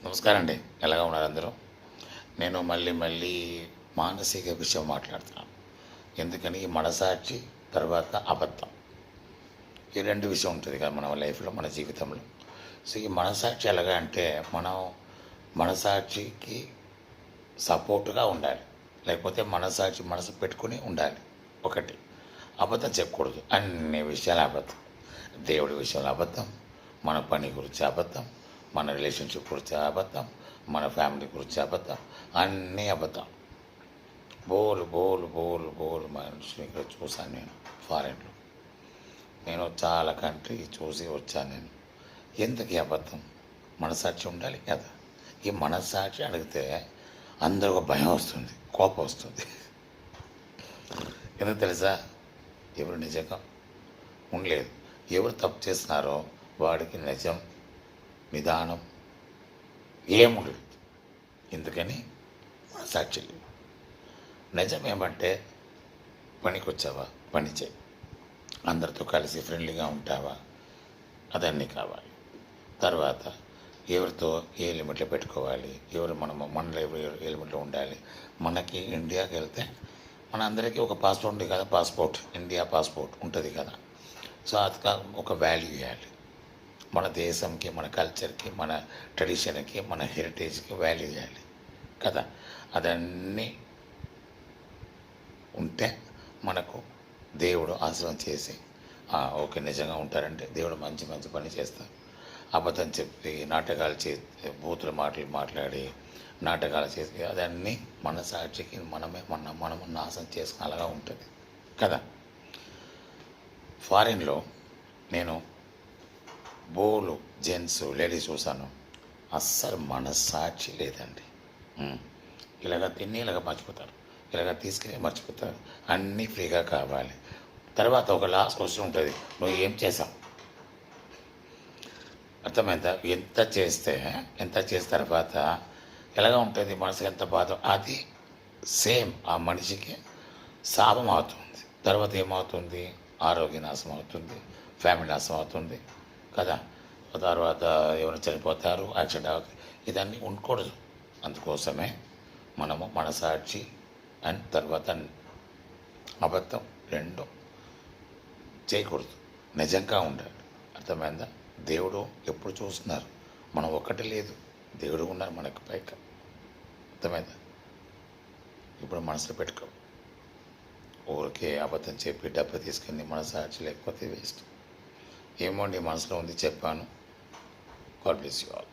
నమస్కారం అండి. ఎలాగా ఉన్నారు అందరూ? నేను మళ్ళీ మానసిక విషయం మాట్లాడుతున్నాను. ఎందుకని ఈ మనసాక్షి తర్వాత అబద్ధం. ఈ 2 విషయం ఉంటుంది కదా మన లైఫ్‌లో, మన జీవితంలో. సో, ఈ మనసాక్షి ఎలాగా అంటే మనం మనసాక్షికి సపోర్ట్‌గా ఉండాలి. లేకపోతే మనసు పెట్టుకొని ఉండాలి. ఒకటి. అబద్ధం చెప్పకూడదు. అన్ని విషయాలు అబద్ధం. దేవుడి విషయంలో అబద్ధం, మన పని గురించి అబద్ధం, మన రిలేషన్షిప్ గురించి అబద్ధం, మన ఫ్యామిలీ గురించి అబద్ధం, అన్నీ అబద్ధం. బోలు మనుషులు ఇక్కడ చూశాను నేను ఫారెన్లో. నేను చాలా కంట్రీ చూసి వచ్చాను నేను. ఎందుకు అబద్ధం? మనసాక్షి ఉండాలి కదా. ఈ మనసాక్షి అడిగితే అందరూ ఒక భయం వస్తుంది, కోపం వస్తుంది. ఎందుకు తెలుసా? ఎవరు నిజంగా ఉండలేదు. ఎవరు తప్పు చేస్తున్నారో వాడికి నిజం, నిదానం ఏముండదు. ఎందుకని మనసాక్షి లేదు. నిజం ఏమంటే పనికి వచ్చావా, పని చేయి. అందరితో కలిసి ఫ్రెండ్లీగా ఉంటావా, అదన్నీ కావాలి. తర్వాత ఎవరితో ఏ లిమిట్లో పెట్టుకోవాలి, మనలో ఎవరు ఏ లిమిట్లో ఉండాలి. మనకి ఇండియాకి వెళ్తే మన అందరికీ ఒక పాస్పోర్ట్ ఉంది కదా, ఇండియా పాస్పోర్ట్ ఉంటుంది కదా. సో అది ఒక వాల్యూ ఇవ్వాలి. మన దేశంకి, మన కల్చర్కి, మన ట్రెడిషన్కి, మన హెరిటేజ్కి వాల్యూ ఇవ్వాలి కదా. అదన్నీ ఉంటే మనకు దేవుడు ఆశ్రమం చేసి ఓకే నిజంగా ఉంటారంటే దేవుడు మంచి పని చేస్తారు. అబద్ధం చెప్పి నాటకాలు బూతుల మాటలు మాట్లాడి నాటకాలు చేసి అదన్నీ మన సాక్షికి మనము నాశనం చేసుకుని అలాగా ఉంటుంది కదా. ఫారిన్లో నేను జెంట్స్ లేడీస్ చూసాను. అస్సలు మనస్సాక్షి లేదండి. ఇలాగ తిని ఇలాగ మర్చిపోతారు, ఇలాగ తీసుకుని మర్చిపోతారు. అన్నీ ఫ్రీగా కావాలి. తర్వాత ఒక లాస్ట్ క్వశ్చన్ ఉంటుంది, నువ్వు ఏం చేసావు? అర్థమైందా? ఎంత చేసిన తర్వాత ఎలాగ ఉంటుంది, మనసుకి ఎంత బాధ, అది సేమ్ ఆ మనిషికి శాపం అవుతుంది. తర్వాత ఏమవుతుంది? ఆరోగ్య నాశనం అవుతుంది, ఫ్యామిలీ నాశనం అవుతుంది కదా. తర్వాత ఎవరైనా చనిపోతారు, యాక్సిడెంట్ అవుతుంది. ఇదన్నీ ఉండకూడదు. అందుకోసమే మనము మనసాక్షి అండ్ తర్వాత అబద్ధం 2 చేయకూడదు. నిజంగా ఉండాలి. అర్థమైందా? దేవుడు ఎప్పుడు చూస్తున్నారు, మనం ఒక్కటి లేదు, దేవుడు ఉన్నారు మనకు పైక. అర్థమైందా? ఇప్పుడు మనసులో పెట్టుకో. ఊరికే అబద్ధం చెప్పి డబ్బు తీసుకుని మనసాక్షి లేకపోతే వేస్ట్. ఏమో నీ మనసులో ఉంది చెప్పాను. God bless you all.